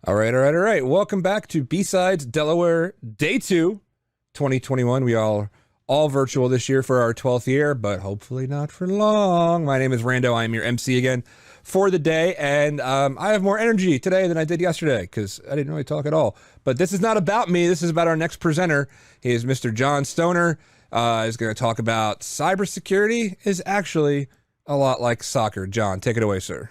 All right. Welcome back to BSides Delaware, Day 2, 2021. We are all virtual this year for our 12th year, but hopefully not for long. My name is Rando. I'm your MC again for the day, and I have more energy today than I did yesterday because I didn't really talk at all. But this is not about me. This is about our next presenter. He is Mr. John Stoner. He's going to talk about cybersecurity is actually a lot like soccer. John, take it away, sir.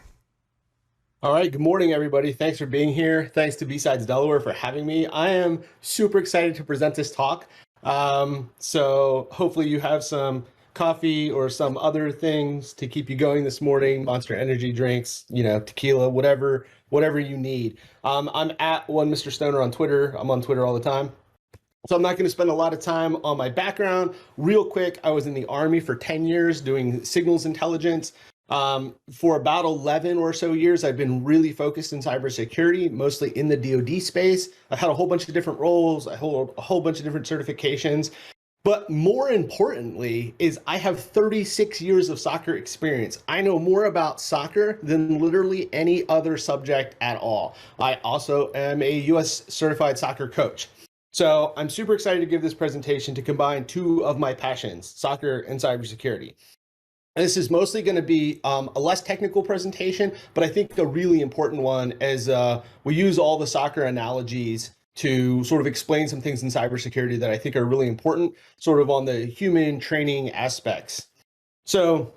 All right, good morning, everybody. Thanks for being here. Thanks to BSides Delaware for having me. I am super excited to present this talk. So hopefully you have some coffee or some other things to keep you going this morning, Monster energy drinks, tequila, whatever you need. I'm at one Mr. Stoner on Twitter. I'm on Twitter all the time. So I'm not going to spend a lot of time on my background. Real quick, I was in the Army for 10 years doing signals intelligence. For about 11 or so years, I've been really focused in cybersecurity, mostly in the DoD space. I've had a whole bunch of different roles. I hold a whole bunch of different certifications. But more importantly is I have 36 years of soccer experience. I know more about soccer than literally any other subject at all. I also am a US certified soccer coach. So I'm super excited to give this presentation to combine two of my passions, soccer and cybersecurity. This is mostly going to be a less technical presentation, but I think a really important one as we use all the soccer analogies to sort of explain some things in cybersecurity that I think are really important, sort of on the human training aspects. So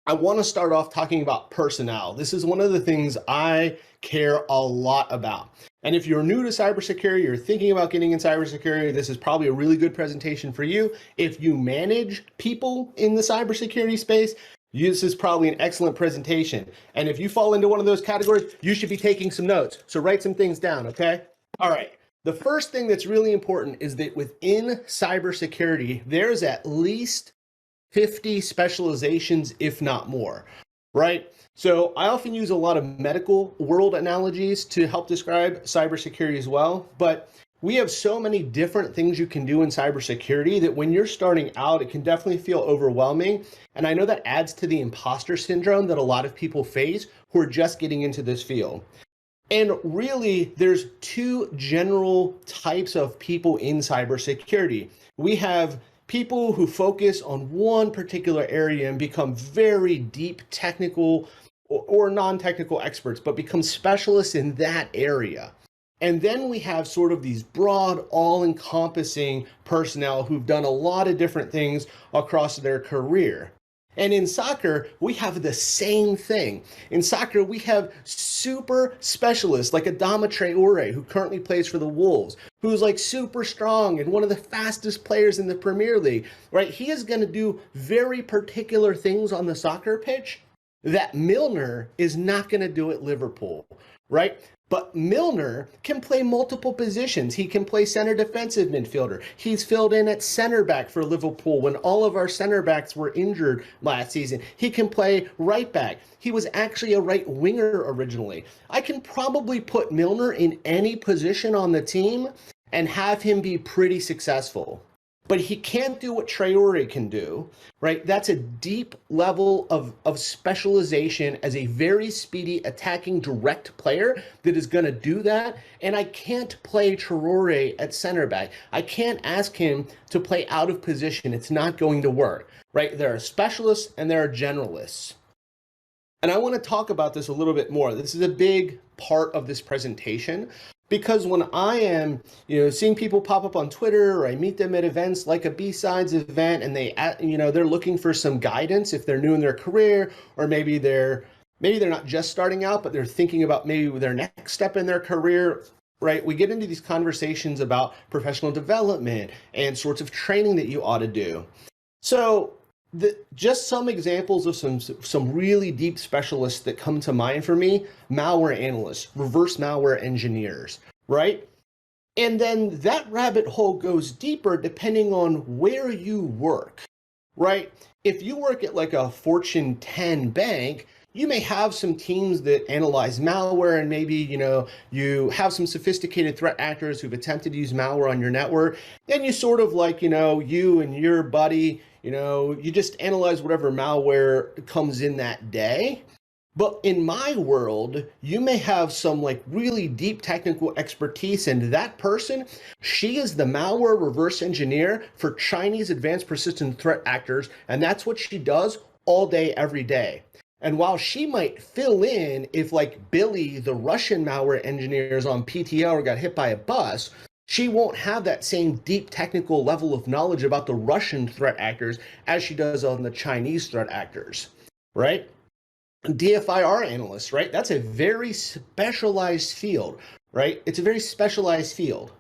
I want to start off talking about personnel. This is one of the things I care a lot about. And if you're new to cybersecurity, you're thinking about getting in cybersecurity, this is probably a really good presentation for you. If you manage people in the cybersecurity space, this is probably an excellent presentation. And if you fall into one of those categories, you should be taking some notes. So write some things down, okay? All right. The first thing that's really important is that within cybersecurity, there's at least 50 specializations, if not more, right? So I often use a lot of medical world analogies to help describe cybersecurity as well, but we have so many different things you can do in cybersecurity that when you're starting out, it can definitely feel overwhelming. And I know that adds to the imposter syndrome that a lot of people face who are just getting into this field. And really, there's two general types of people in cybersecurity. We have people who focus on one particular area and become very deep technical or non-technical experts, but become specialists in that area. And then we have sort of these broad, all-encompassing personnel who've done a lot of different things across their career. And in soccer, we have the same thing. In soccer, we have super specialists like Adama Traoré, who currently plays for the Wolves, who's like super strong and one of the fastest players in the Premier League, right? He is going to do very particular things on the soccer pitch that Milner is not going to do at Liverpool, right? But Milner can play multiple positions. He can play center defensive midfielder. He's filled in at center back for Liverpool when all of our center backs were injured last season. He can play right back. He was actually a right winger originally. I can probably put Milner in any position on the team and have him be pretty successful. But he can't do what Traoré can do, right? That's a deep level of specialization as a very speedy attacking direct player that is going to do that. And I can't play Traoré at center back. I can't ask him to play out of position. It's not going to work, right? There are specialists and there are generalists. And I want to talk about this a little bit more. This is a big part of this presentation. Because when I am, seeing people pop up on Twitter or I meet them at events like a BSides event and they're looking for some guidance if they're new in their career, or maybe they're not just starting out, but they're thinking about maybe their next step in their career, right? We get into these conversations about professional development and sorts of training that you ought to do. So just some examples of some really deep specialists that come to mind for me: malware analysts, reverse malware engineers, right? And then that rabbit hole goes deeper depending on where you work, right? If you work at like a Fortune 10 bank, you may have some teams that analyze malware, and maybe, you have some sophisticated threat actors who've attempted to use malware on your network. And you sort of like, you and your buddy, you just analyze whatever malware comes in that day. But in my world, you may have some like really deep technical expertise, and that person, she is the malware reverse engineer for Chinese advanced persistent threat actors, and that's what she does all day, every day. And while she might fill in if like Billy, the Russian malware engineer, is on PTO or got hit by a bus, she won't have that same deep technical level of knowledge about the Russian threat actors as she does on the Chinese threat actors, right? DFIR analyst, right? That's a very specialized field, right? It's a very specialized field.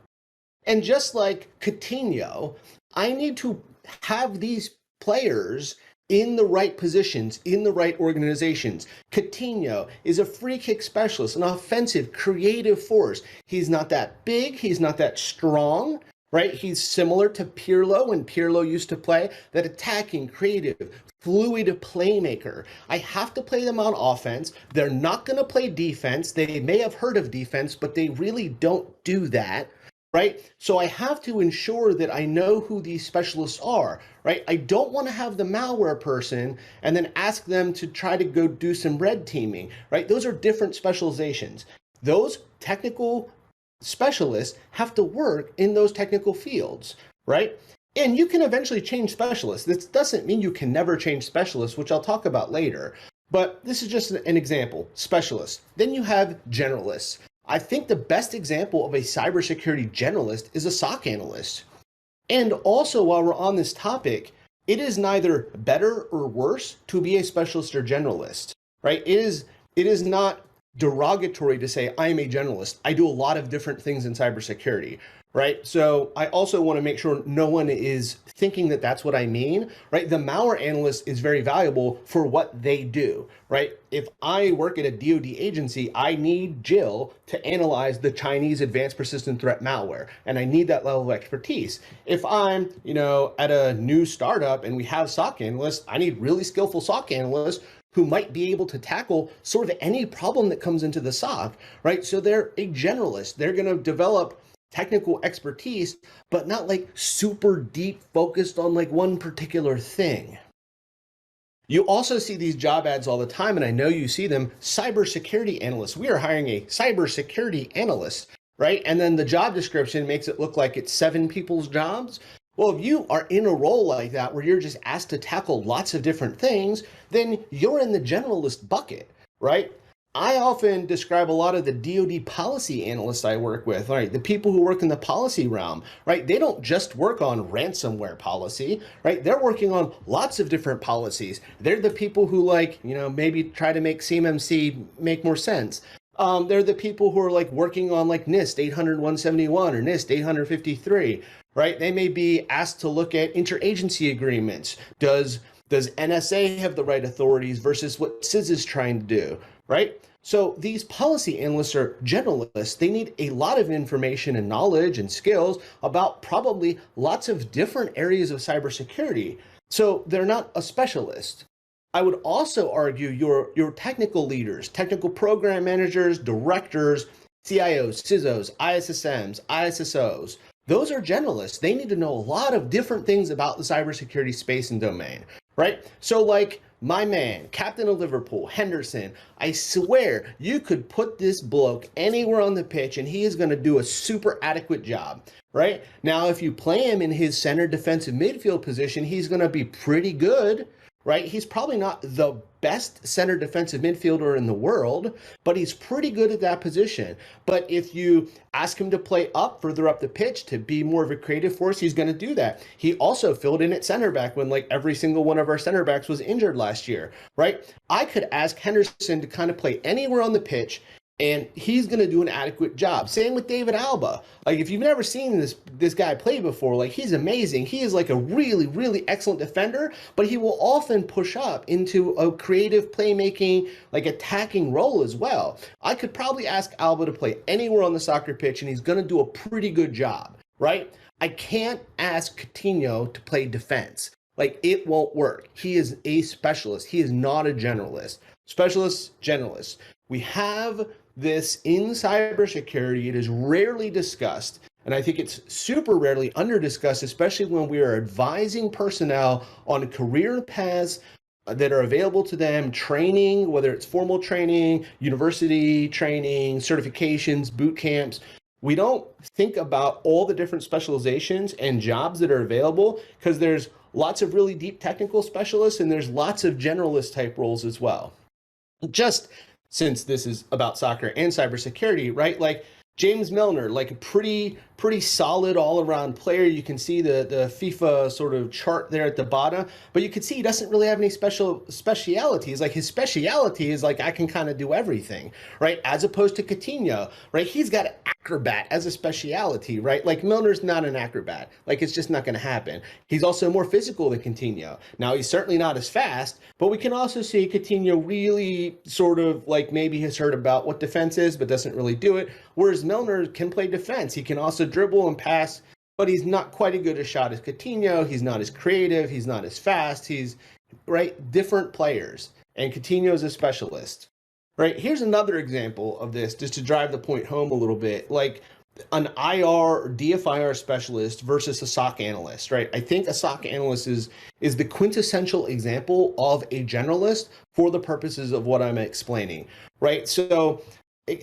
And just like Coutinho, I need to have these players in the right positions, in the right organizations. Coutinho is a free kick specialist, an offensive, creative force. He's not that big, he's not that strong, right? He's similar to Pirlo when Pirlo used to play, that attacking, creative, fluid playmaker. I have to play them on offense. They're not going to play defense. They may have heard of defense, but they really don't do that, right? So I have to ensure that I know who these specialists are, right? I don't want to have the malware person and then ask them to try to go do some red teaming, right? Those are different specializations. Those technical specialists have to work in those technical fields, right? And you can eventually change specialists. This doesn't mean you can never change specialists, which I'll talk about later. But this is just an example, specialists. Then you have generalists. I think the best example of a cybersecurity generalist is a SOC analyst. And also, while we're on this topic, it is neither better or worse to be a specialist or generalist, right? It is not derogatory to say I am a generalist. I do a lot of different things in cybersecurity, right? So I also want to make sure no one is thinking that that's what I mean, right? The malware analyst is very valuable for what they do, right? If I work at a DoD agency, I need Jill to analyze the Chinese advanced persistent threat malware, and I need that level of expertise. If I'm, at a new startup and we have SOC analysts, I need really skillful SOC analysts who might be able to tackle sort of any problem that comes into the SOC, right? So they're a generalist. They're going to develop technical expertise, but not like super deep focused on like one particular thing. You also see these job ads all the time, and I know you see them, cybersecurity analysts. We are hiring a cybersecurity analyst, right? And then the job description makes it look like it's 7 people's jobs. Well, if you are in a role like that where you're just asked to tackle lots of different things, then you're in the generalist bucket, right? I often describe a lot of the DoD policy analysts I work with, right? The people who work in the policy realm, right? They don't just work on ransomware policy, right? They're working on lots of different policies. They're the people who maybe try to make CMMC make more sense. They're the people who are like working on like NIST 800-171 or NIST 853, right? They may be asked to look at interagency agreements. Does NSA have the right authorities versus what CIS is trying to do, right? So these policy analysts are generalists. They need a lot of information and knowledge and skills about probably lots of different areas of cybersecurity. So they're not a specialist. I would also argue your technical leaders, technical program managers, directors, CIOs, CISOs, ISSMs, ISSOs, those are generalists. They need to know a lot of different things about the cybersecurity space and domain, right? So like my man, Captain of Liverpool, Henderson, I swear you could put this bloke anywhere on the pitch and he is going to do a super adequate job, right? Now, if you play him in his center defensive midfield position, he's going to be pretty good, right? He's probably not the best center defensive midfielder in the world, but he's pretty good at that position. But if you ask him to play further up the pitch to be more of a creative force, he's going to do that. He also filled in at center back when like every single one of our center backs was injured last year, right? I could ask Henderson to kind of play anywhere on the pitch, and he's going to do an adequate job. Same with David Alba. Like, if you've never seen this guy play before, like, he's amazing. He is like a really, really excellent defender, but he will often push up into a creative playmaking, like attacking role as well. I could probably ask Alba to play anywhere on the soccer pitch, and he's going to do a pretty good job, right? I can't ask Coutinho to play defense. Like, it won't work. He is a specialist. He is not a generalist. Specialist, generalist. We have this in cybersecurity. It is rarely discussed, and I think it's super rarely under discussed, especially when we are advising personnel on career paths that are available to them, training, whether it's formal training, university training, certifications, boot camps. We don't think about all the different specializations and jobs that are available because there's lots of really deep technical specialists and there's lots of generalist type roles as well. Just since this is about soccer and cybersecurity, right? Like James Milner, like a pretty solid all-around player. You can see the FIFA sort of chart there at the bottom, but you can see he doesn't really have any specialities. Like his speciality is like I can kind of do everything, right? As opposed to Coutinho, right? He's got an acrobat as a speciality, right? Like Milner's not an acrobat. Like it's just not going to happen. He's also more physical than Coutinho. Now he's certainly not as fast, but we can also see Coutinho really sort of like maybe has heard about what defense is, but doesn't really do it. Whereas Milner can play defense. He can also dribble and pass, but he's not quite as good a shot as Coutinho. He's not as creative. He's not as fast. He's right, different players. And Coutinho is a specialist. Right, here's another example of this just to drive the point home a little bit. Like an IR or DFIR specialist versus a SOC analyst, right? I think a SOC analyst is the quintessential example of a generalist for the purposes of what I'm explaining, right? So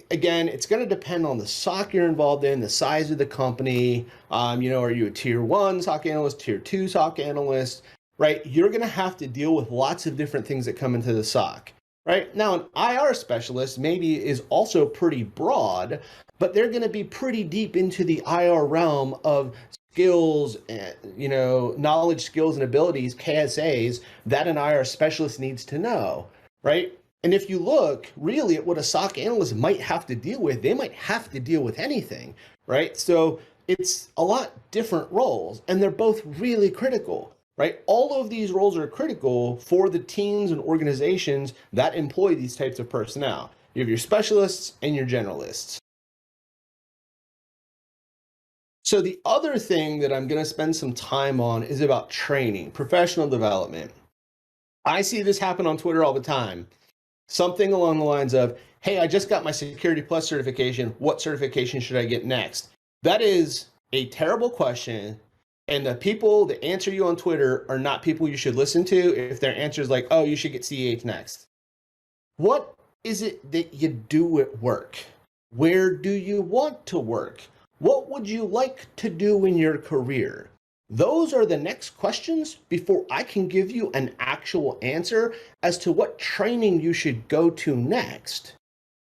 again, it's going to depend on the SOC you're involved in, the size of the company. Are you a tier 1 SOC analyst, tier 2 SOC analyst, right? You're going to have to deal with lots of different things that come into the SOC. Right now, an IR specialist maybe is also pretty broad, but they're going to be pretty deep into the IR realm of skills, knowledge, skills, and abilities, KSAs, that an IR specialist needs to know, right? And if you look really at what a SOC analyst might have to deal with, they might have to deal with anything, right? So it's a lot different roles, and they're both really critical. Right? All of these roles are critical for the teams and organizations that employ these types of personnel. You have your specialists and your generalists. So the other thing that I'm going to spend some time on is about training, professional development. I see this happen on Twitter all the time. Something along the lines of, hey, I just got my Security Plus certification. What certification should I get next? That is a terrible question. And the people that answer you on Twitter are not people you should listen to if their answer is like, oh, you should get CEH next. What is it that you do at work? Where do you want to work? What would you like to do in your career? Those are the next questions before I can give you an actual answer as to what training you should go to next,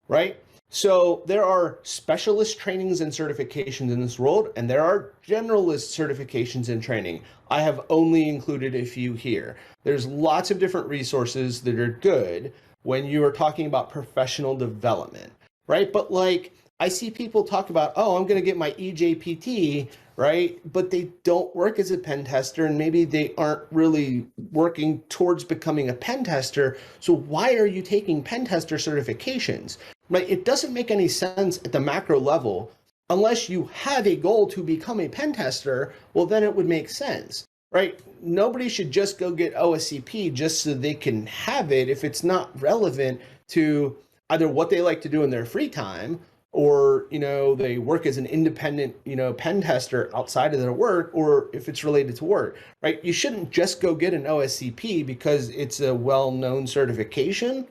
right? So there are specialist trainings and certifications in this world, and there are generalist certifications and training. I have only included a few here. There's lots of different resources that are good when you are talking about professional development, right? But like I see people talk about, oh, I'm going to get my EJPT, right? But they don't work as a pen tester, and maybe they aren't really working towards becoming a pen tester. So why are you taking pen tester certifications? Right? It doesn't make any sense at the macro level unless you have a goal to become a pen tester. Well, then it would make sense, right? Nobody should just go get OSCP just so they can have it if it's not relevant to either what they like to do in their free time, or they work as an independent pen tester outside of their work, or if it's related to work, right? You shouldn't just go get an OSCP because it's a well-known certification,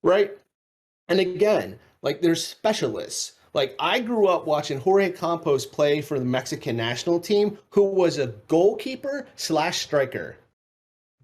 right? And again, like there's specialists. Like I grew up watching Jorge Campos play for the Mexican national team, who was a goalkeeper slash striker.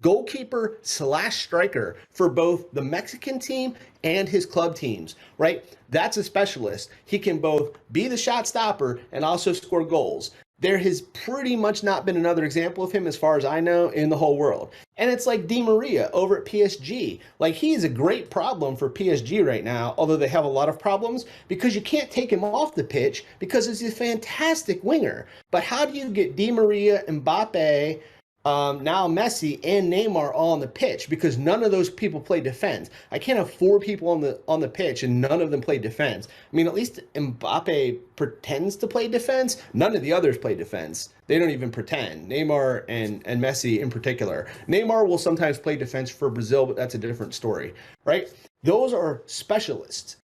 Goalkeeper slash striker for both the Mexican team and his club teams, right? That's a specialist. He can both be the shot stopper and also score goals. There has pretty much not been another example of him, as far as I know, in the whole world. And it's like Di Maria over at PSG. Like he is a great problem for PSG right now, although they have a lot of problems because you can't take him off the pitch because he's a fantastic winger. But how do you get Di Maria, Mbappe, now Messi and Neymar all on the pitch? Because none of those people play defense. I can't have 4 people on the pitch and none of them play defense. I mean, at least Mbappe pretends to play defense. None of the others play defense. They don't even pretend. Neymar and Messi in particular. Neymar will sometimes play defense for Brazil, but that's a different story, right? Those are specialists.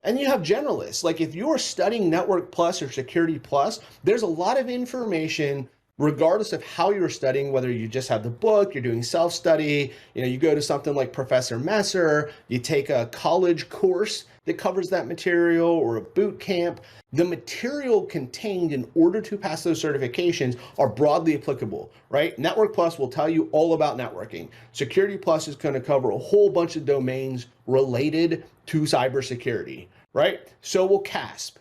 And you have generalists. Like if you're studying Network Plus or Security Plus, there's a lot of information regardless of how you're studying, whether you just have the book, you're doing self-study, you go to something like Professor Messer, you take a college course that covers that material or a boot camp, the material contained in order to pass those certifications are broadly applicable, right? Network Plus will tell you all about networking. Security Plus is going to cover a whole bunch of domains related to cybersecurity, right? So will CASP.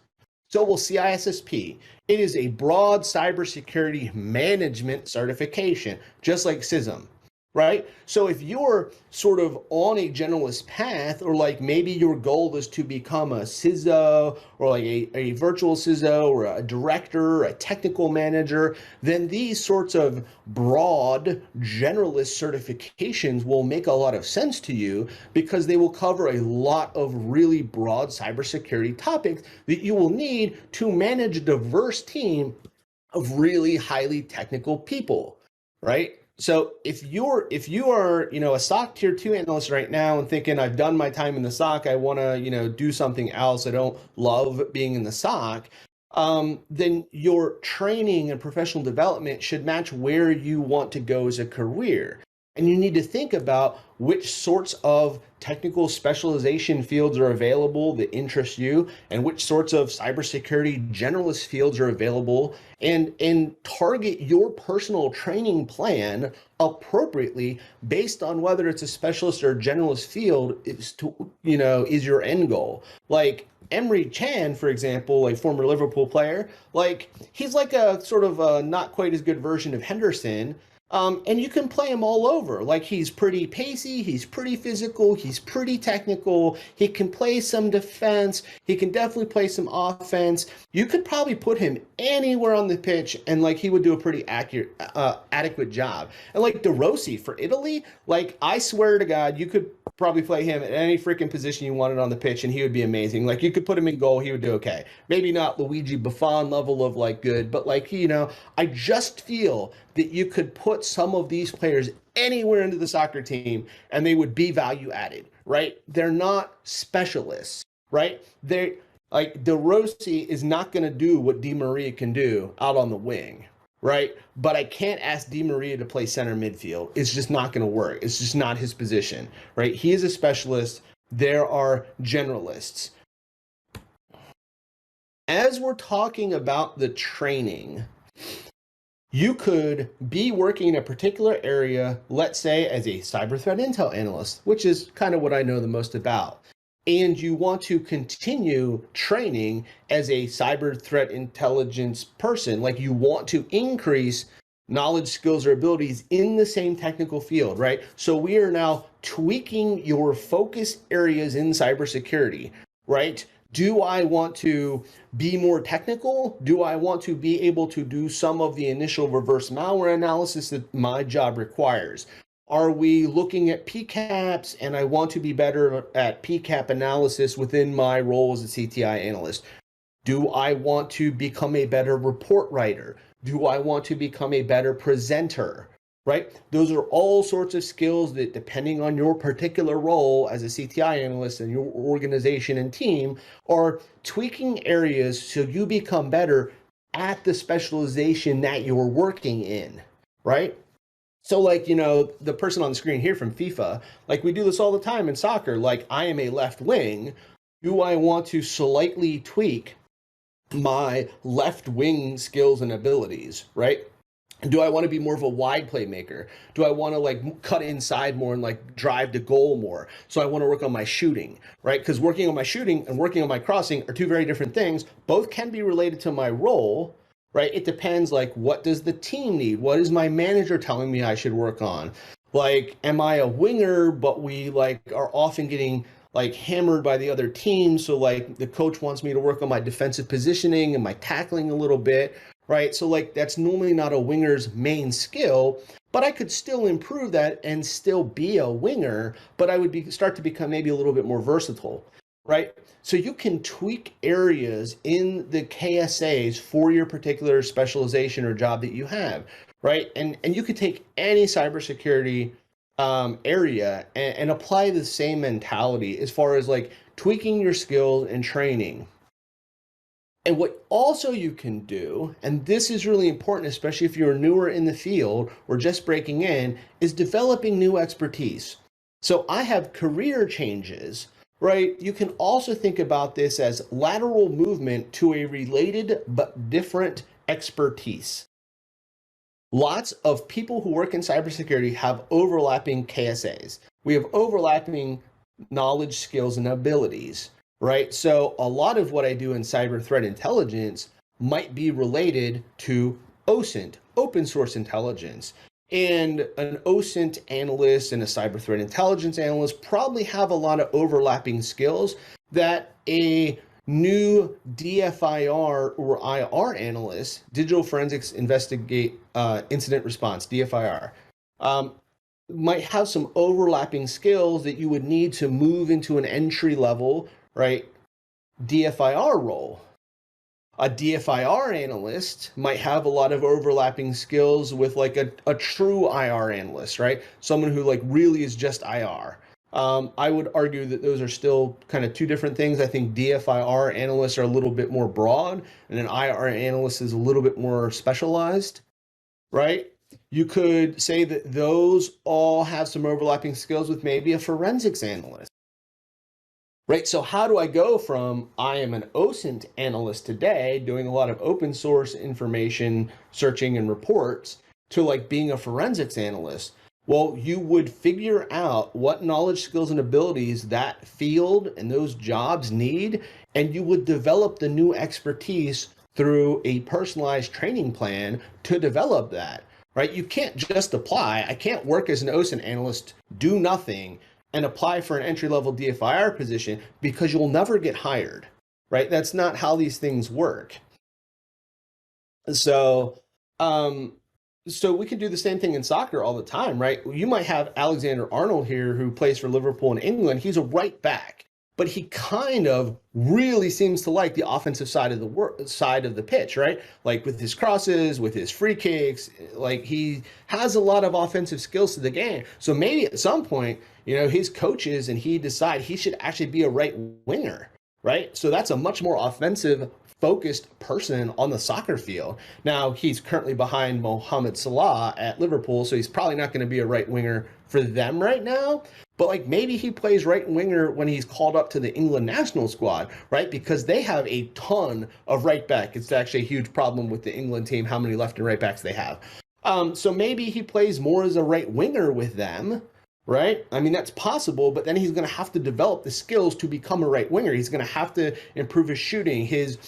So will CISSP. It is a broad cybersecurity management certification, just like CISM, right? So if you're sort of on a generalist path, or like maybe your goal is to become a CISO or like a virtual CISO or a director, a technical manager, then these sorts of broad generalist certifications will make a lot of sense to you because they will cover a lot of really broad cybersecurity topics that you will need to manage a diverse team of really highly technical people, right? So if you are, a SOC tier 2 analyst right now and thinking I've done my time in the SOC, I want to, do something else. I don't love being in the SOC. Then your training and professional development should match where you want to go as a career. And you need to think about which sorts of technical specialization fields are available that interest you, and which sorts of cybersecurity generalist fields are available, and target your personal training plan appropriately based on whether it's a specialist or generalist field is your end goal. Like Emery Chan, for example, a former Liverpool player, like he's like a sort of a not quite as good version of Henderson. And you can play him all over. Like he's pretty pacey, he's pretty physical, he's pretty technical, he can play some defense, he can definitely play some offense. You could probably put him anywhere on the pitch and like he would do a pretty adequate job. And like De Rossi for Italy, like I swear to God, you could probably play him at any freaking position you wanted on the pitch and he would be amazing. Like you could put him in goal, he would do okay. Maybe not Luigi Buffon level of like good, but like, I just feel that you could put some of these players anywhere into the soccer team and they would be value added, right? They're not specialists, right? They're like De Rossi is not going to do what Di Maria can do out on the wing, right? But I can't ask Di Maria to play center midfield. It's just not going to work. It's just not his position, right? He is a specialist. There are generalists. As we're talking about the training, you could be working in a particular area, let's say as a cyber threat intel analyst, which is kind of what I know the most about. And you want to continue training as a cyber threat intelligence person, like you want to increase knowledge, skills, or abilities in the same technical field, right? So we are now tweaking your focus areas in cybersecurity, right? Do I want to be more technical? Do I want to be able to do some of the initial reverse malware analysis that my job requires? Are we looking at PCAPs and I want to be better at PCAP analysis within my role as a CTI analyst? Do I want to become a better report writer? Do I want to become a better presenter? Right? Those are all sorts of skills that, depending on your particular role as a CTI analyst and your organization and team, are tweaking areas so you become better at the specialization that you're working in, right? So like, the person on the screen here from FIFA, like we do this all the time in soccer. Like I am a left wing. Do I want to slightly tweak my left wing skills and abilities, right? Do I want to be more of a wide playmaker? Do I want to like cut inside more and like drive to goal more? So I want to work on my shooting, right? Because working on my shooting and working on my crossing are two very different things. Both can be related to my role, right? It depends, like, what does the team need? What is my manager telling me I should work on? Like, am I a winger, but we like are often getting like hammered by the other team? So like the coach wants me to work on my defensive positioning and my tackling a little bit, right? So like that's normally not a winger's main skill, but I could still improve that and still be a winger, but I would start to become maybe a little bit more versatile, right? So you can tweak areas in the KSAs for your particular specialization or job that you have, right? And you could take any cybersecurity area and apply the same mentality as far as like tweaking your skills and training. And what also you can do, and this is really important, especially if you're newer in the field or just breaking in, is developing new expertise. So I have career changes, right? You can also think about this as lateral movement to a related but different expertise. Lots of people who work in cybersecurity have overlapping KSAs. We have overlapping knowledge, skills, and abilities, right? So a lot of what I do in cyber threat intelligence might be related to OSINT, open source intelligence. And an OSINT analyst and a cyber threat intelligence analyst probably have a lot of overlapping skills that a new DFIR or IR analyst, digital forensics investigate incident response, DFIR, might have some overlapping skills that you would need to move into an entry level, right, DFIR role. A DFIR analyst might have a lot of overlapping skills with like a true IR analyst, right? Someone who like really is just IR. I would argue that those are still kind of two different things. I think DFIR analysts are a little bit more broad and an IR analyst is a little bit more specialized, right? You could say that those all have some overlapping skills with maybe a forensics analyst, right? So how do I go from I am an OSINT analyst today doing a lot of open source information searching and reports to like being a forensics analyst? Well, you would figure out what knowledge, skills, and abilities that field and those jobs need, and you would develop the new expertise through a personalized training plan to develop that, right? You can't just apply. I can't work as an OSINT analyst, do nothing, and apply for an entry-level DFIR position because you'll never get hired, right? That's not how these things work. So we can do the same thing in soccer all the time, right? You might have Alexander-Arnold here who plays for Liverpool in England. He's a right back, but he kind of really seems to like the offensive side of the pitch, right? Like with his crosses, with his free kicks, like he has a lot of offensive skills to the game. So maybe at some point, you know, his coaches and he decide he should actually be a right winger, right? So that's a much more offensive focused person on the soccer field. Now, he's currently behind Mohamed Salah at Liverpool, so he's probably not going to be a right winger for them right now. But like maybe he plays right winger when he's called up to the England national squad, right? Because they have a ton of right back. It's actually a huge problem with the England team, how many left and right backs they have. So maybe he plays more as a right winger with them, right? I mean, that's possible, but then he's going to have to develop the skills to become a right winger. He's going to have to improve his shooting, his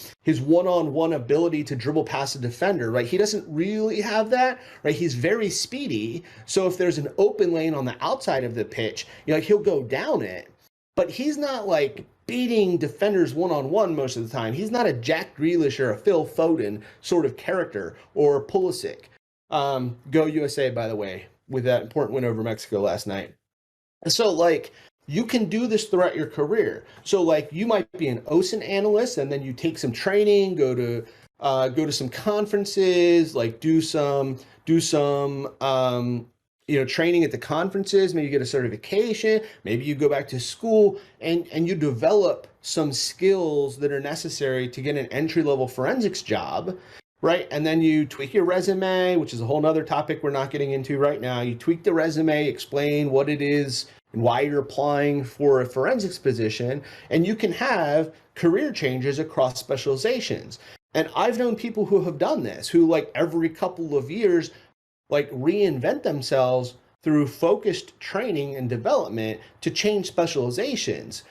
one-on-one ability to dribble past a defender, right? He doesn't really have that, right? He's very speedy. So if there's an open lane on the outside of the pitch, you know, he'll go down it, but he's not like beating defenders one-on-one most of the time. He's not a Jack Grealish or a Phil Foden sort of character or Pulisic. Go USA, by the way, with that important win over Mexico last night. So like you can do this throughout your career. So like you might be an OSINT analyst and then you take some training, go to some conferences, like do some training at the conferences, maybe you get a certification, maybe you go back to school and you develop some skills that are necessary to get an entry-level forensics job. Right. And then you tweak your resume, which is a whole nother topic we're not getting into right now. You tweak the resume, explain what it is and why you're applying for a forensics position. And you can have career changes across specializations. And I've known people who have done this, who like every couple of years, like reinvent themselves through focused training and development to change specializations.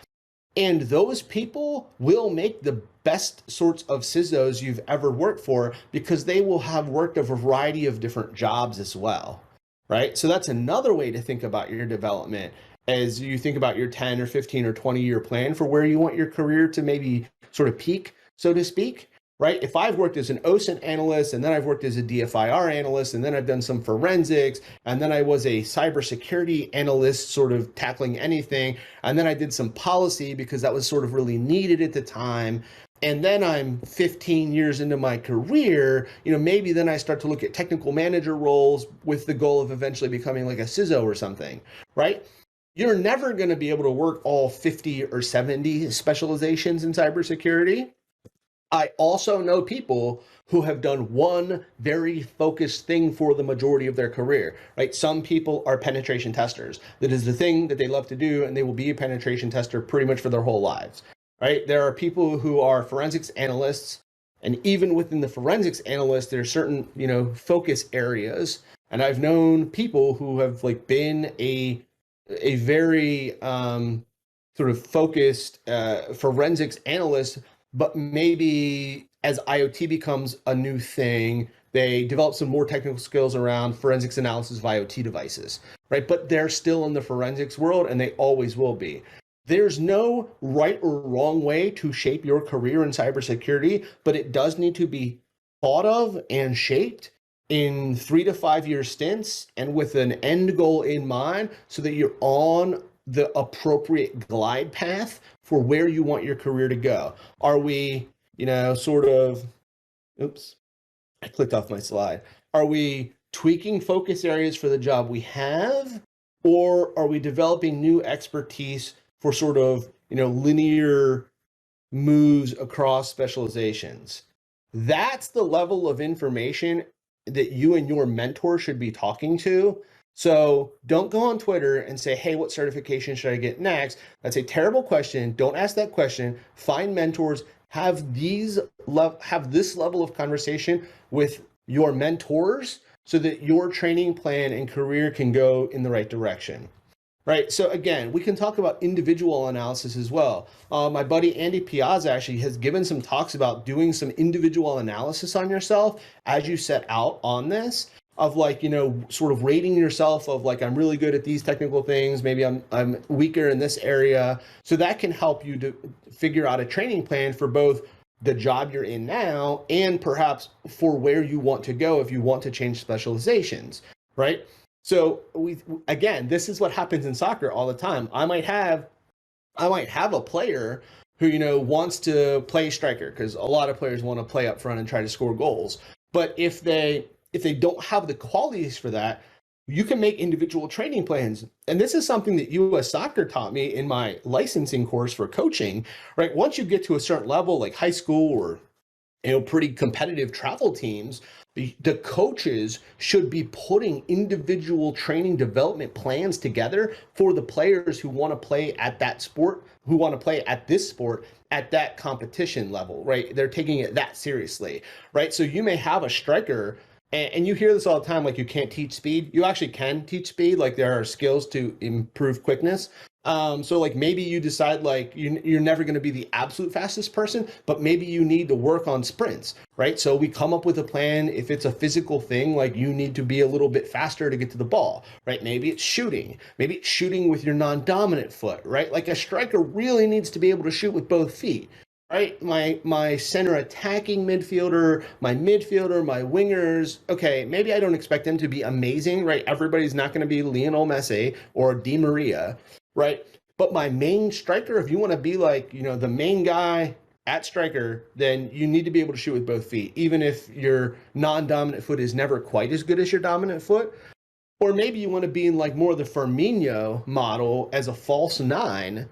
And those people will make the best sorts of CISOs you've ever worked for because they will have worked a variety of different jobs as well, right? So that's another way to think about your development as you think about your 10 or 15 or 20-year plan for where you want your career to maybe sort of peak, so to speak, right? If I've worked as an OSINT analyst and then I've worked as a DFIR analyst and then I've done some forensics and then I was a cybersecurity analyst sort of tackling anything and then I did some policy because that was sort of really needed at the time. And then I'm 15 years into my career, you know, maybe then I start to look at technical manager roles with the goal of eventually becoming like a CISO or something, right? You're never going to be able to work all 50 or 70 specializations in cybersecurity. I also know people who have done one very focused thing for the majority of their career, right? Some people are penetration testers. That is the thing that they love to do, and they will be a penetration tester pretty much for their whole lives, right? There are people who are forensics analysts, and even within the forensics analyst, there are certain, focus areas. And I've known people who have like been a very sort of focused forensics analyst, but maybe as IoT becomes a new thing, they develop some more technical skills around forensics analysis of IoT devices, right? But they're still in the forensics world, and they always will be. There's no right or wrong way to shape your career in cybersecurity, but it does need to be thought of and shaped in 3 to 5 year stints and with an end goal in mind so that you're on the appropriate glide path for where you want your career to go. Are we, sort of, oops, I clicked off my slide. Are we tweaking focus areas for the job we have, or are we developing new expertise for sort of, linear moves across specializations? That's the level of information that you and your mentor should be talking to. So don't go on Twitter and say, hey, what certification should I get next? That's a terrible question. Don't ask that question. Find mentors, have this level of conversation with your mentors so that your training plan and career can go in the right direction. Right. So again, we can talk about individual analysis as well. My buddy Andy Piazza actually has given some talks about doing some individual analysis on yourself as you set out on this, of like, sort of rating yourself of like, I'm really good at these technical things. Maybe I'm weaker in this area. So that can help you to figure out a training plan for both the job you're in now and perhaps for where you want to go if you want to change specializations, right? So again, this is what happens in soccer all the time. I might have a player who, wants to play striker, because a lot of players want to play up front and try to score goals. But if they don't have the qualities for that, you can make individual training plans. And this is something that US Soccer taught me in my licensing course for coaching, right? Once you get to a certain level, like high school or pretty competitive travel teams, the coaches should be putting individual training development plans together for the players who want to play at that sport, who want to play at this sport at that competition level, right? They're taking it that seriously, right? So you may have a striker, and you hear this all the time, like you can't teach speed. You actually can teach speed. Like there are skills to improve quickness. So like maybe you decide like you're never going to be the absolute fastest person, but maybe you need to work on sprints, right? So we come up with a plan. If it's a physical thing, like you need to be a little bit faster to get to the ball, right? Maybe it's shooting. Maybe it's shooting with your non-dominant foot, right? Like a striker really needs to be able to shoot with both feet, right? My center attacking midfielder, my wingers, okay, maybe I don't expect them to be amazing, right? Everybody's not going to be Lionel Messi or Di Maria, right? But my main striker, if you want to be like, the main guy at striker, then you need to be able to shoot with both feet, even if your non-dominant foot is never quite as good as your dominant foot. Or maybe you want to be in like more of the Firmino model as a false nine.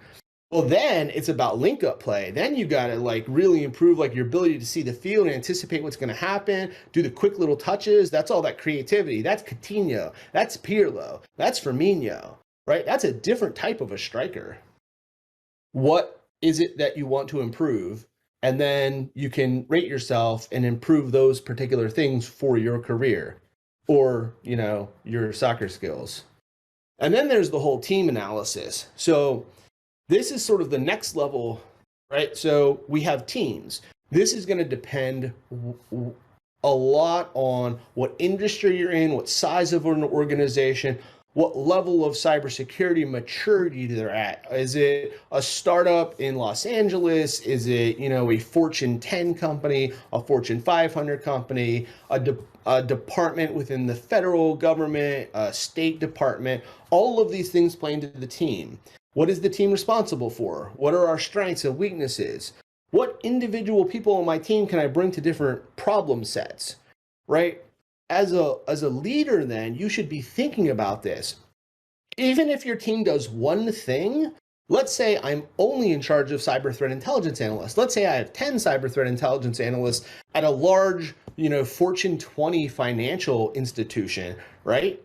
Well, then it's about link up play. Then you got to like really improve like your ability to see the field and anticipate what's going to happen, do the quick little touches. That's all that creativity. That's Coutinho. That's Pirlo. That's Firmino, right? That's a different type of a striker. What is it that you want to improve? And then you can rate yourself and improve those particular things for your career or, your soccer skills. And then there's the whole team analysis. So this is sort of the next level, right? So we have teams. This is going to depend a lot on what industry you're in, what size of an organization, what level of cybersecurity maturity they're at. Is it a startup in Los Angeles? Is it, a Fortune 10 company, a Fortune 500 company, a department within the federal government, a state department? All of these things play into the team. What is the team responsible for? What are our strengths and weaknesses? What individual people on my team can I bring to different problem sets, right? As a leader, then, you should be thinking about this. Even if your team does one thing, Let's say I'm only in charge of cyber threat intelligence analysts. Let's say I have 10 cyber threat intelligence analysts at a large, Fortune 20 financial institution, right?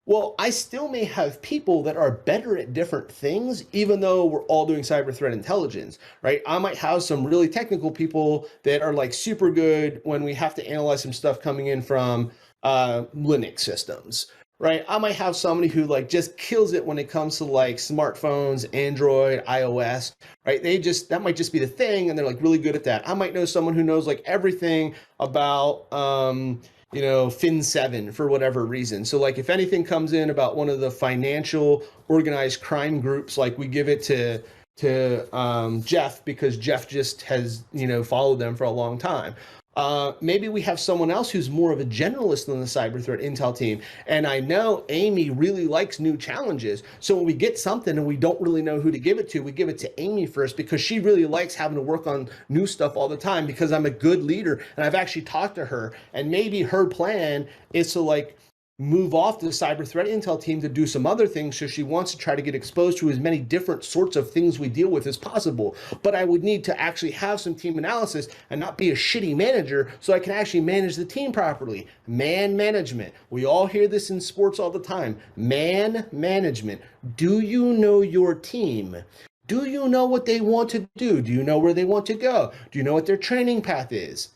Well, I still may have people that are better at different things, even though we're all doing cyber threat intelligence, right? I might have some really technical people that are like super good when we have to analyze some stuff coming in from Linux systems, right? I might have somebody who like just kills it when it comes to like smartphones, Android, iOS, right? That might just be the thing, and they're like really good at that. I might know someone who knows like everything about Fin7 for whatever reason. So like if anything comes in about one of the financial organized crime groups, like we give it to Jeff, because Jeff just has, followed them for a long time. Maybe we have someone else who's more of a generalist on the cyber threat intel team. And I know Amy really likes new challenges. So when we get something and we don't really know who to give it to, we give it to Amy first, because she really likes having to work on new stuff all the time, because I'm a good leader and I've actually talked to her. And maybe her plan is to like move off the cyber threat intel team to do some other things. So she wants to try to get exposed to as many different sorts of things we deal with as possible. But I would need to actually have some team analysis and not be a shitty manager, so I can actually manage the team properly. Man management. We all hear this in sports all the time. Man management. Do you know your team? Do you know what they want to do? Do you know where they want to go? Do you know what their training path is?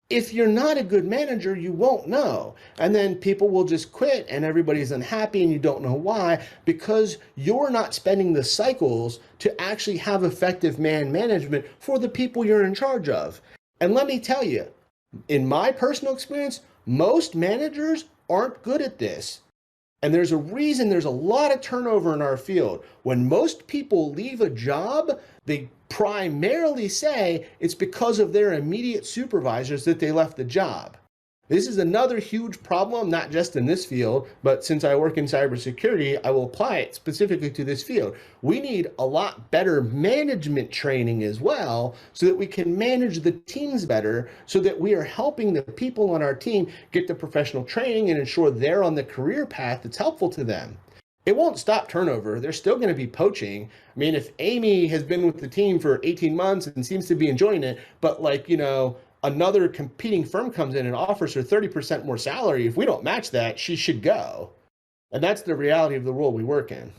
If you're not a good manager, you won't know. And then people will just quit and everybody's unhappy and you don't know why, because you're not spending the cycles to actually have effective man management for the people you're in charge of. And let me tell you, in my personal experience, most managers aren't good at this. And there's a reason there's a lot of turnover in our field. When most people leave a job, they primarily say it's because of their immediate supervisors that they left the job. This is another huge problem, not just in this field, but since I work in cybersecurity, I will apply it specifically to this field. We need a lot better management training as well, so that we can manage the teams better, so that we are helping the people on our team get the professional training and ensure they're on the career path that's helpful to them. It won't stop turnover. They're still going to be poaching. I mean, if Amy has been with the team for 18 months and seems to be enjoying it, but like, another competing firm comes in and offers her 30% more salary, if we don't match that, she should go. And that's the reality of the world we work in.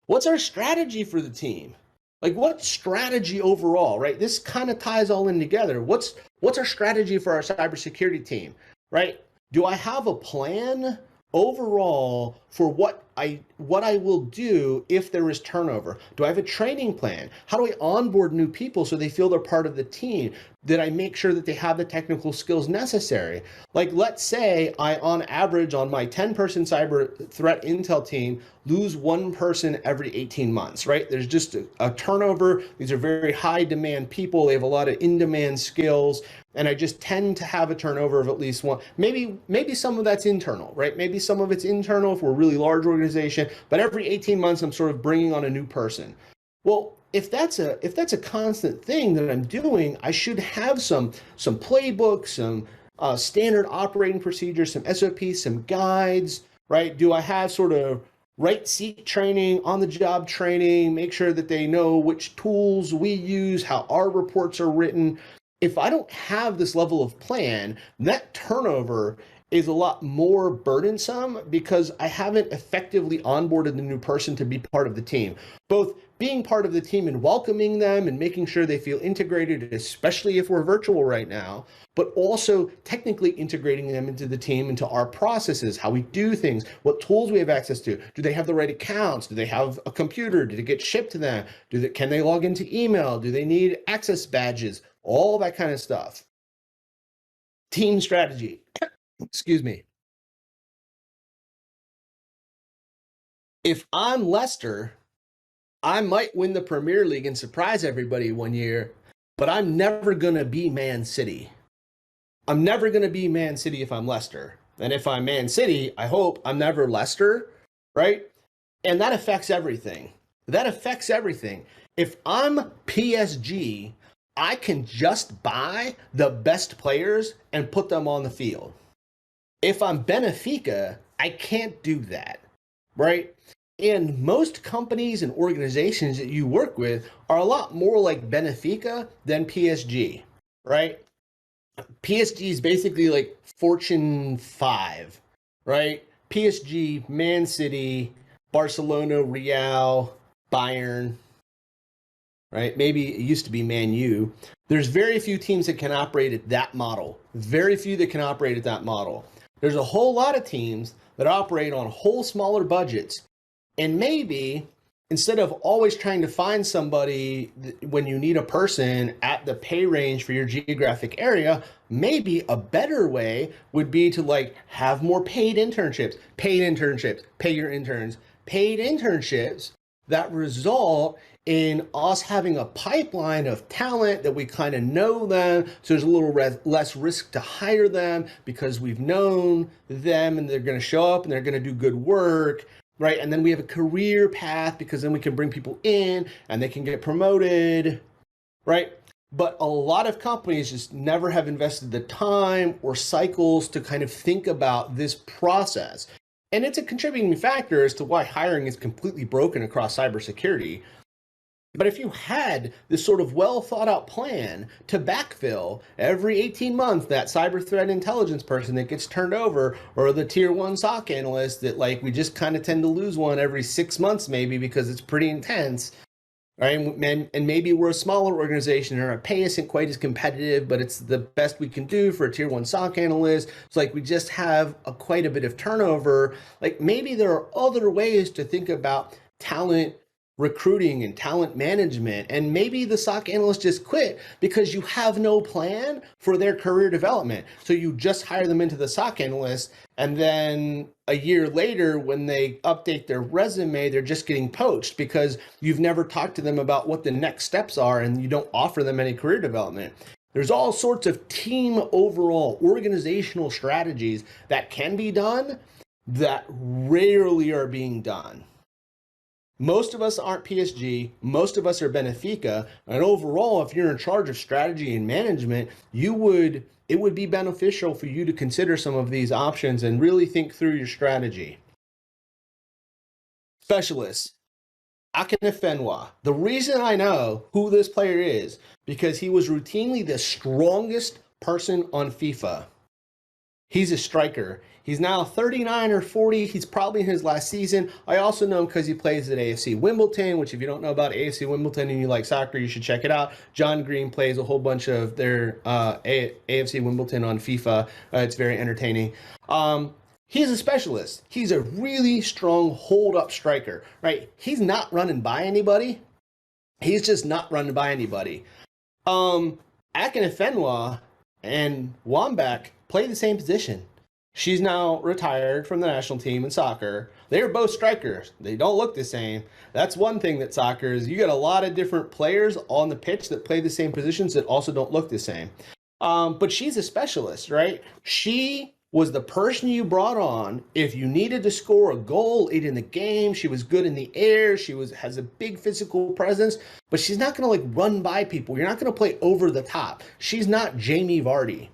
What's our strategy for the team? Like, what strategy overall, right? This kind of ties all in together. What's our strategy for our cybersecurity team, right? Do I have a plan overall for what I will do if there is turnover? Do I have a training plan? How do I onboard new people so they feel they're part of the team? Did I make sure that they have the technical skills necessary? Like, let's say I, on average, on my 10-person cyber threat intel team, lose one person every 18 months, right? There's just a turnover. These are very high demand people. They have a lot of in-demand skills. And I just tend to have a turnover of at least one. Maybe some of that's internal, right? Maybe some of it's internal if we're a really large organization, but every 18 months, I'm sort of bringing on a new person. Well, if that's a constant thing that I'm doing, I should have some playbooks, some standard operating procedures, some SOPs, some guides, right? Do I have sort of right seat training, on the job training, make sure that they know which tools we use, how our reports are written? If I don't have this level of plan, that turnover is a lot more burdensome, because I haven't effectively onboarded the new person to be part of the team. Both being part of the team and welcoming them and making sure they feel integrated, especially if we're virtual right now, but also technically integrating them into the team, into our processes, how we do things, what tools we have access to. Do they have the right accounts? Do they have a computer? Did it get shipped to them? Can they log into email? Do they need access badges? All that kind of stuff. Team strategy. Excuse me. If I'm Leicester, I might win the Premier League and surprise everybody one year, but I'm never going to be Man City. I'm never going to be Man City if I'm Leicester. And if I'm Man City, I hope I'm never Leicester, right? And that affects everything. That affects everything. If I'm PSG, I can just buy the best players and put them on the field. If I'm Benfica, I can't do that, right? And most companies and organizations that you work with are a lot more like Benfica than PSG, right? PSG is basically like Fortune 5, right? PSG, Man City, Barcelona, Real, Bayern, right? Maybe it used to be Man U. There's very few teams that can operate at that model. Very few that can operate at that model. There's a whole lot of teams that operate on whole smaller budgets. And maybe instead of always trying to find somebody when you need a person at the pay range for your geographic area, maybe a better way would be to like have more paid internships, pay your interns, paid internships that result in us having a pipeline of talent that we kind of know them. So there's a little less risk to hire them because we've known them and they're going to show up and they're going to do good work. Right. And then we have a career path because then we can bring people in and they can get promoted. Right. But a lot of companies just never have invested the time or cycles to kind of think about this process. And it's a contributing factor as to why hiring is completely broken across cybersecurity. But if you had this sort of well thought out plan to backfill every 18 months that cyber threat intelligence person that gets turned over, or the tier 1 SOC analyst that like we just kind of tend to lose one every 6 months maybe because it's pretty intense, right? And maybe we're a smaller organization and our pay isn't quite as competitive, but it's the best we can do for a tier 1 SOC analyst. It's like we just have quite a bit of turnover. Like maybe there are other ways to think about talent recruiting and talent management, and maybe the SOC analyst just quit because you have no plan for their career development. So you just hire them into the SOC analyst, and then a year later when they update their resume, they're just getting poached because you've never talked to them about what the next steps are and you don't offer them any career development. There's all sorts of team overall organizational strategies that can be done that rarely are being done. Most of us aren't PSG, most of us are Benfica, and overall, if you're in charge of strategy and management, it would be beneficial for you to consider some of these options and really think through your strategy. Specialists, Akinfenwa. The reason I know who this player is, because he was routinely the strongest person on FIFA. He's a striker. He's now 39 or 40. He's probably in his last season. I also know him because he plays at AFC Wimbledon, which if you don't know about AFC Wimbledon and you like soccer, you should check it out. John Green plays a whole bunch of their AFC Wimbledon on FIFA. It's very entertaining. He's a specialist. He's a really strong hold-up striker, right? He's not running by anybody. He's just not running by anybody. Akinfenwa and Wambach play the same position. She's now retired from the national team in soccer. They are both strikers. They don't look the same. That's one thing that soccer is. You got a lot of different players on the pitch that play the same positions that also don't look the same. But she's a specialist, right? She was the person you brought on if you needed to score a goal late in the game. She was good in the air. She has a big physical presence, but she's not going to like run by people. You're not going to play over the top. She's not Jamie Vardy.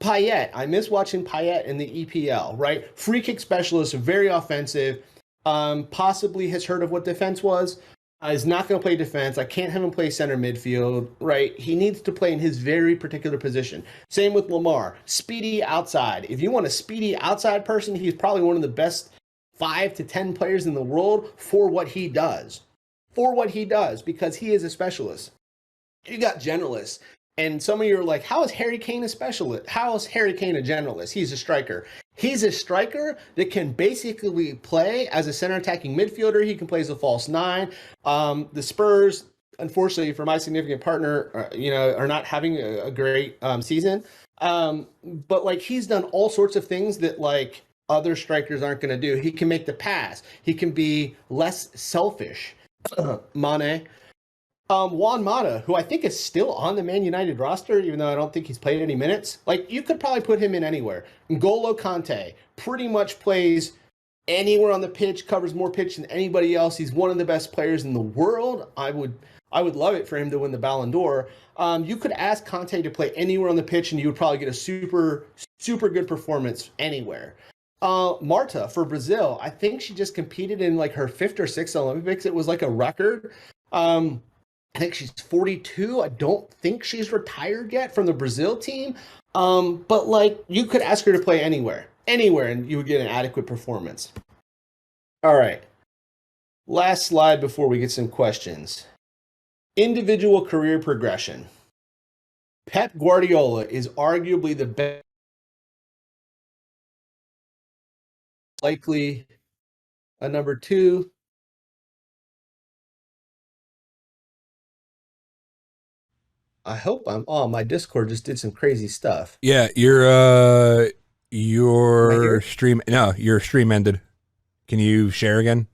Payet, I miss watching Payet in the EPL, right? Free kick specialist, very offensive, possibly has heard of what defense was, is not going to play defense. I can't have him play center midfield, right? He needs to play in his very particular position. Same with Lamar, speedy outside. If you want a speedy outside person, he's probably one of the best 5 to 10 players in the world for what he does. For what he does, because he is a specialist. You got generalists. And some of you are like, how is Harry Kane a specialist? How is Harry Kane a generalist? He's a striker. He's a striker that can basically play as a center attacking midfielder. He can play as a false 9. The Spurs, unfortunately for my significant partner, are not having a great season. But like he's done all sorts of things that like other strikers aren't going to do. He can make the pass. He can be less selfish. Mane. Juan Mata, who I think is still on the Man United roster, even though I don't think he's played any minutes. Like, you could probably put him in anywhere. N'Golo Kante pretty much plays anywhere on the pitch, covers more pitch than anybody else. He's one of the best players in the world. I would love it for him to win the Ballon d'Or. You could ask Kante to play anywhere on the pitch, and you would probably get a super, super good performance anywhere. Marta for Brazil. I think she just competed in like her fifth or sixth Olympics. It was like a record. I think she's 42. I don't think she's retired yet from the Brazil team. But like you could ask her to play anywhere, and you would get an adequate performance. All right. Last slide before we get some questions. Individual career progression. Pep Guardiola is arguably the best, likely a number 2. I hope I'm on. My Discord just did some crazy stuff. Yeah, your stream. No, your stream ended. Can you share again?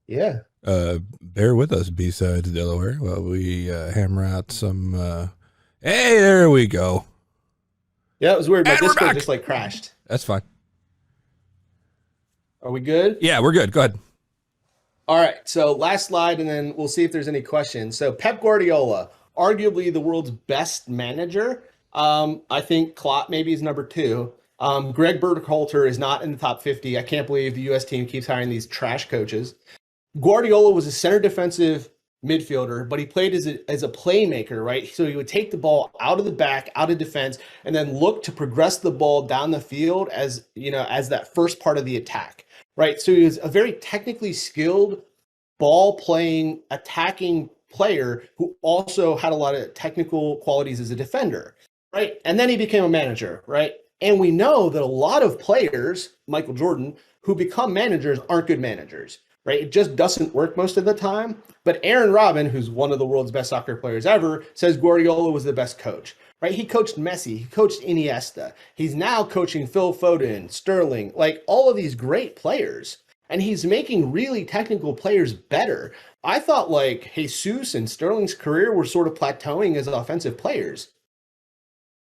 Yeah. Bear with us, BSides Delaware, while we hammer out some. Hey, there we go. Yeah, it was weird. My And we're Discord back. just like crashed. That's fine. Are we good? Yeah, we're good. Go ahead. All right. So last slide, and then we'll see if there's any questions. So Pep Guardiola, arguably the world's best manager. I think Klopp maybe is number 2. Greg Berhalter is not in the top 50. I can't believe the U.S. team keeps hiring these trash coaches. Guardiola was a center defensive midfielder, but he played as a playmaker, right? So he would take the ball out of the back, out of defense, and then look to progress the ball down the field as that first part of the attack, right? So he was a very technically skilled ball playing, attacking player who also had a lot of technical qualities as a defender, right? And then he became a manager, right? And we know that a lot of players, Michael Jordan, who become managers aren't good managers, right? It just doesn't work most of the time. But Aaron Robin, who's one of the world's best soccer players ever, says Guardiola was the best coach, right? He coached Messi, he coached Iniesta. He's now coaching Phil Foden, Sterling, like all of these great players. And he's making really technical players better. I thought like Jesus and Sterling's career were sort of plateauing as offensive players.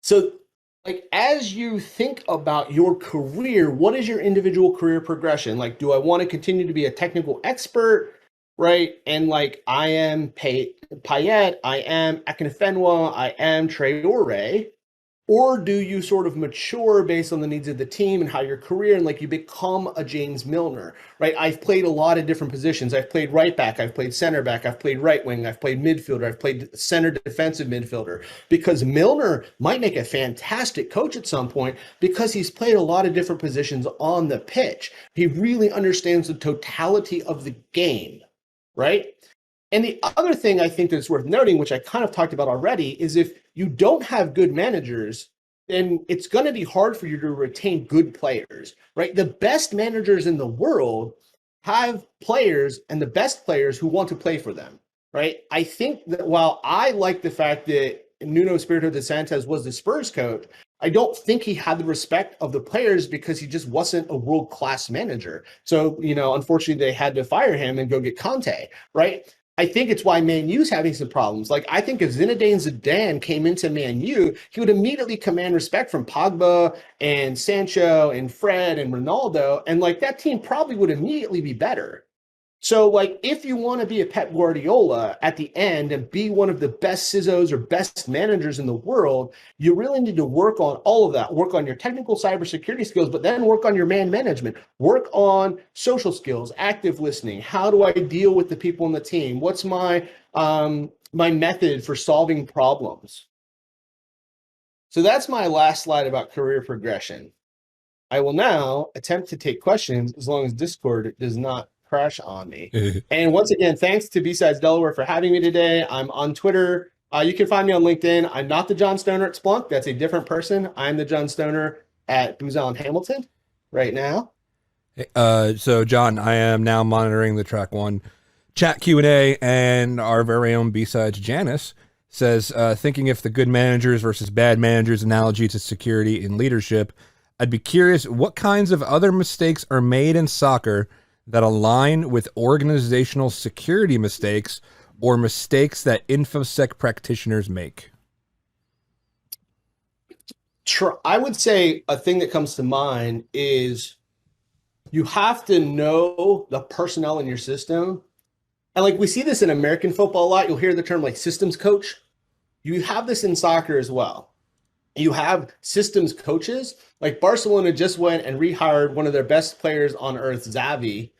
So like, as you think about your career, what is your individual career progression? Like, do I want to continue to be a technical expert, right? And like, I am Payet, I am Akinfenwa, I am Traoré. Or do you sort of mature based on the needs of the team and how your career, and like you become a James Milner, right? I've played a lot of different positions. I've played right back, I've played center back, I've played right wing, I've played midfielder, I've played center defensive midfielder, because Milner might make a fantastic coach at some point because he's played a lot of different positions on the pitch. He really understands the totality of the game, right? And the other thing I think that's worth noting, which I kind of talked about already, is if you don't have good managers, then it's going to be hard for you to retain good players, right? The best managers in the world have players, and the best players who want to play for them, right? I think that while I like the fact that Nuno Espirito de Santos was the Spurs coach, I don't think he had the respect of the players because he just wasn't a world-class manager. So, unfortunately, they had to fire him and go get Conte, right? I think it's why Man U's having some problems. Like, I think if Zinedine Zidane came into Man U, he would immediately command respect from Pogba and Sancho and Fred and Ronaldo. And like that team probably would immediately be better. So like, if you want to be a Pep Guardiola at the end and be one of the best CISOs or best managers in the world, you really need to work on all of that. Work on your technical cybersecurity skills, but then work on your man management. Work on social skills, active listening. How do I deal with the people in the team? What's my method for solving problems? So that's my last slide about career progression. I will now attempt to take questions as long as Discord does not crash on me. And once again, thanks to BSides Delaware for having me today. I'm on Twitter. You can find me on LinkedIn. I'm not the John Stoner at Splunk. That's a different person. I'm the John Stoner at Booz Allen Hamilton right now. So John, I am now monitoring the track 1 chat Q&A, and our very own BSides Janice says, thinking if the good managers versus bad managers analogy to security and leadership, I'd be curious what kinds of other mistakes are made in soccer that align with organizational security mistakes or mistakes that InfoSec practitioners make? I would say a thing that comes to mind is you have to know the personnel in your system. And like we see this in American football a lot. You'll hear the term like systems coach. You have this in soccer as well. You have systems coaches, like Barcelona just went and rehired one of their best players on earth, Xavi,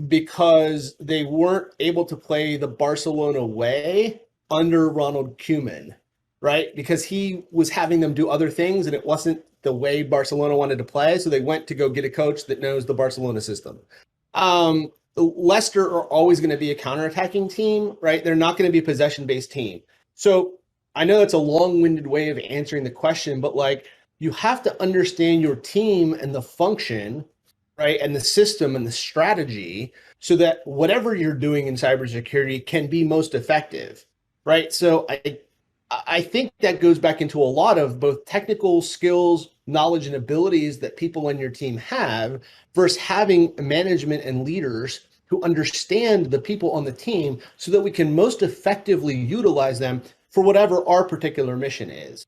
because they weren't able to play the Barcelona way under Ronald Koeman, right? Because he was having them do other things and it wasn't the way Barcelona wanted to play. So they went to go get a coach that knows the Barcelona system. Leicester are always going to be a counterattacking team, right? They're not going to be a possession-based team. So I know it's a long-winded way of answering the question, but like you have to understand your team and the function, right? And the system and the strategy so that whatever you're doing in cybersecurity can be most effective, right? So I think that goes back into a lot of both technical skills, knowledge, and abilities that people on your team have versus having management and leaders who understand the people on the team so that we can most effectively utilize them for whatever our particular mission is.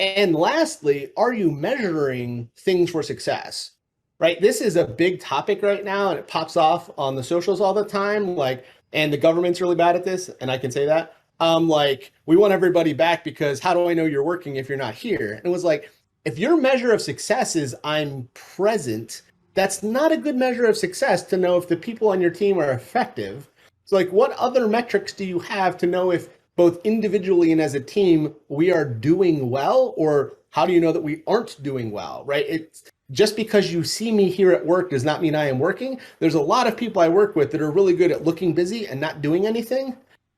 And lastly, are you measuring things for success? Right? This is a big topic right now and it pops off on the socials all the time. Like, and the government's really bad at this, and I can say that. Like, we want everybody back because how do I know you're working if you're not here? And it was like, if your measure of success is I'm present, that's not a good measure of success to know if the people on your team are effective. So like, what other metrics do you have to know if both individually and as a team, we are doing well, or how do you know that we aren't doing well, right? It's just because you see me here at work does not mean I am working. There's a lot of people I work with that are really good at looking busy and not doing anything,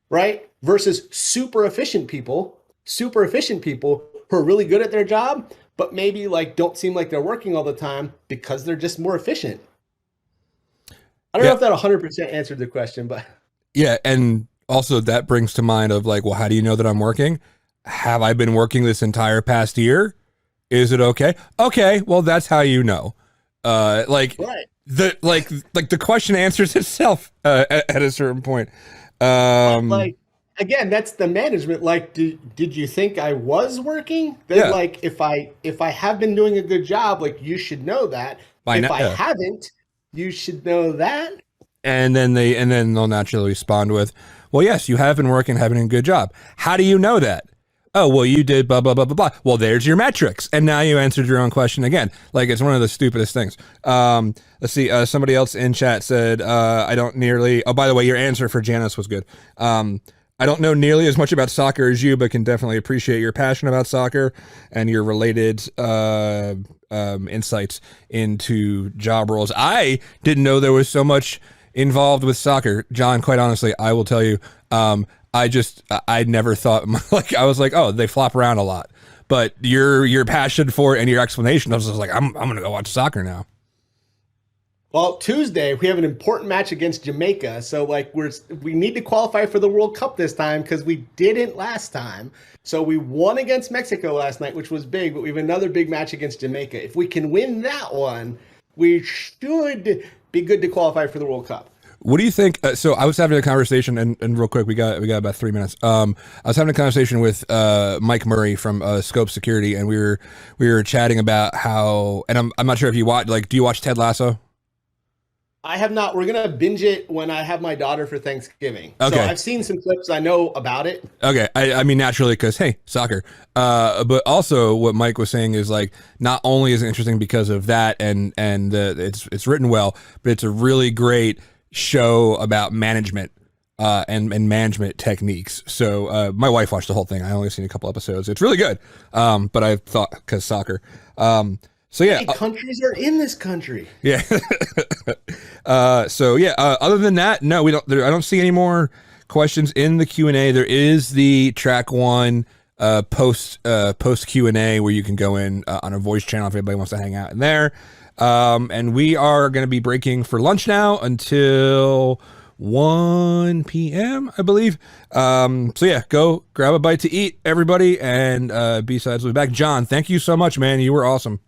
right? Versus super efficient people who are really good at their job, but maybe like don't seem like they're working all the time because they're just more efficient. I don't know if that 100% answered the question, but yeah. And also that brings to mind of like, well, how do you know that I'm working? Have I been working this entire past year? Is it okay? Okay. Well, that's how you know. Like right. the question answers itself at a certain point. Like, again, that's the management. Like, did you think I was working? Then, yeah. Like, if I have been doing a good job, like you should know that. If I haven't, you should know that. And then they'll naturally respond with, well, yes, you have been working, having a good job. How do you know that? Oh, well, you did blah, blah, blah, blah, blah. Well, there's your metrics. And now you answered your own question again. Like, it's one of the stupidest things. Let's see. Somebody else in chat said, I don't nearly, oh, by the way, your answer for Janice was good. I don't know nearly as much about soccer as you, but can definitely appreciate your passion about soccer and your related insights into job roles. I didn't know there was so much involved with soccer. John, quite honestly, I will tell you, I never thought, like, I was like, oh, they flop around a lot. But your passion for it and your explanation, I was just like, I'm going to go watch soccer now. Well, Tuesday, we have an important match against Jamaica. So, like, we need to qualify for the World Cup this time because we didn't last time. So we won against Mexico last night, which was big, but we have another big match against Jamaica. If we can win that one, we should be good to qualify for the World Cup. What do you think? So I was having a conversation, and real quick, we got about 3 minutes. I was having a conversation with Mike Murray from Scope Security, and we were chatting about how, and I'm not sure if you watch, like, do you watch Ted Lasso? I have not. We're gonna binge it when I have my daughter for Thanksgiving. Okay. So I've seen some clips. I know about it. Okay. I mean, naturally, because hey, soccer. But also, what Mike was saying is like, not only is it interesting because of that, and it's written well, but it's a really great show about management and management techniques. So my wife watched the whole thing. I only seen a couple episodes. It's really good. But I thought because soccer. So yeah, hey, countries are in this country. Yeah. So yeah. Other than that, no, we don't. I don't see any more questions in the Q&A. There is the track one post Q&A where you can go in on a voice channel if anybody wants to hang out in there. And we are going to be breaking for lunch now until 1 p.m. I believe. So yeah, go grab a bite to eat, everybody, and BSides will be back. John, thank you so much, man. You were awesome.